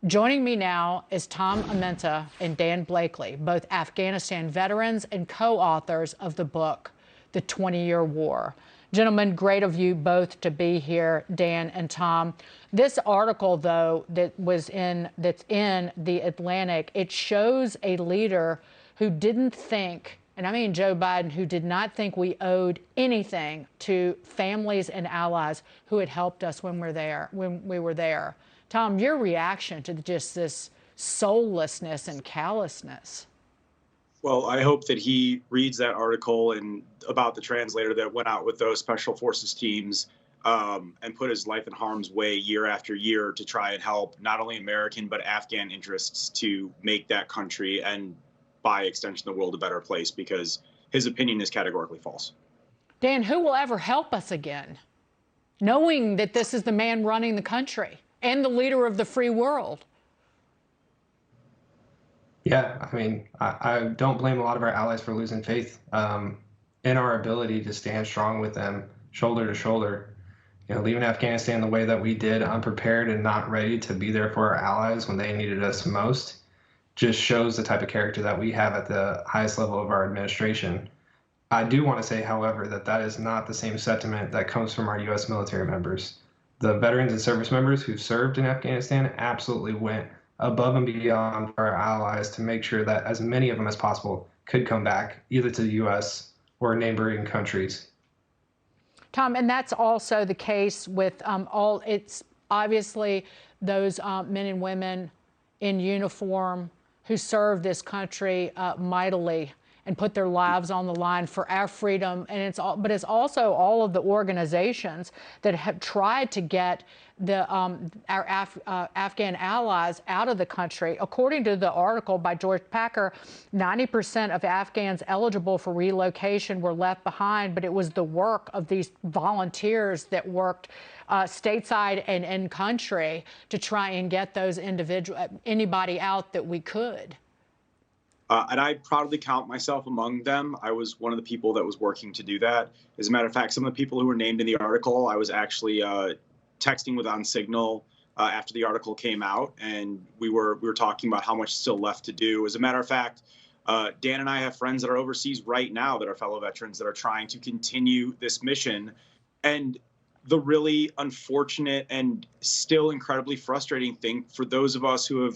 Joining me now is Tom Amenta and Dan Blakeley, both Afghanistan veterans and co-authors of the book, The 20-Year War. Gentlemen, great of you both to be here, Dan and Tom. This article, though, that's in The Atlantic, it shows a leader who didn't think, and I mean Joe Biden, who did not think we owed anything to families and allies who had helped us when we were there. Tom, your reaction to just this soullessness and callousness? Well, I hope that he reads that article and about the translator that went out with those special forces teams and put his life in harm's way year after year to try and help not only American but Afghan interests to make that country and by extension the world a better place, because his opinion is categorically false. Dan, who will ever help us again, knowing that this is the man running the country and the leader of the free world? Yeah, I mean, I don't blame a lot of our allies for losing faith in our ability to stand strong with them, shoulder to shoulder. You know, leaving Afghanistan the way that we did, unprepared and not ready to be there for our allies when they needed us most, just shows the type of character that we have at the highest level of our administration. I do want to say, however, that that is not the same sentiment that comes from our U.S. military members. The veterans and service members who served in Afghanistan absolutely went above and beyond for our allies to make sure that as many of them as possible could come back, either to the U.S. or neighboring countries. Tom, and that's also the case with it's obviously those men and women in uniform who serve this country mightily and put their lives on the line for our freedom. And but it's also all of the organizations that have tried to get our Afghan allies out of the country. According to the article by George Packer, 90% of Afghans eligible for relocation were left behind, but it was the work of these volunteers that worked stateside and in country to try and get those anybody out that we could. And I proudly count myself among them. I was one of the people that was working to do that. As a matter of fact, some of the people who were named in the article, I was actually texting with on Signal after the article came out, and we were talking about how much still left to do. As a matter of fact, Dan and I have friends that are overseas right now that are fellow veterans that are trying to continue this mission. And the really unfortunate and still incredibly frustrating thing for those of us who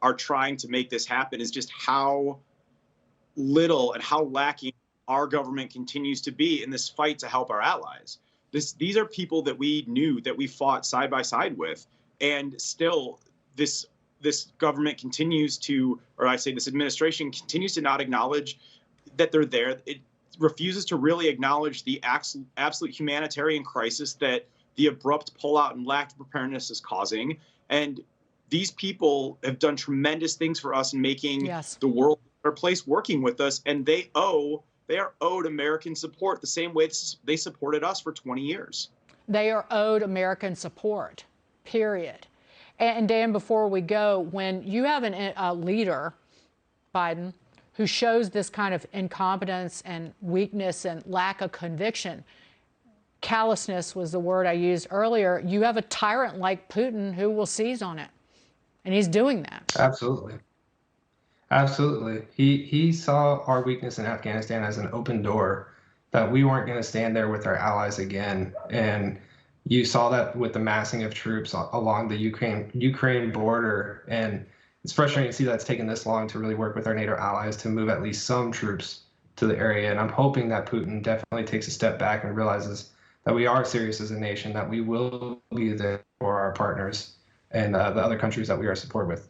are trying to make this happen is just how little and how lacking our government continues to be in this fight to help our allies. These are people that we knew, that we fought side by side with, and still this government continues to, or I say this administration continues to not acknowledge that they're there. It refuses to really acknowledge the absolute humanitarian crisis that the abrupt pullout and lack of preparedness is causing. And these people have done tremendous things for us in making the world a better place working with us, and they are owed American support the same way they supported us for 20 years. They are owed American support, period. And Dan, before we go, when you have a leader, Biden, who shows this kind of incompetence and weakness and lack of conviction, callousness was the word I used earlier, you have a tyrant like Putin who will seize on it. And he's doing that. Absolutely. Absolutely. He saw our weakness in Afghanistan as an open door, that we weren't going to stand there with our allies again. And you saw that with the massing of troops along the Ukraine border. And it's frustrating to see that it's taken this long to really work with our NATO allies to move at least some troops to the area. And I'm hoping that Putin definitely takes a step back and realizes that we are serious as a nation, that we will be there for our partners and the other countries that we are supported with.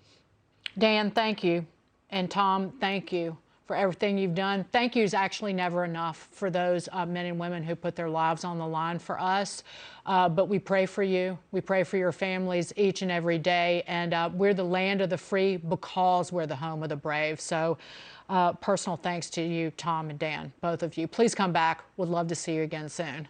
Dan, thank you. And Tom, thank you for everything you've done. Thank you is actually never enough for those men and women who put their lives on the line for us. But we pray for you. We pray for your families each and every day. And we're the land of the free because we're the home of the brave. So personal thanks to you, Tom and Dan, both of you. Please come back. Would love to see you again soon.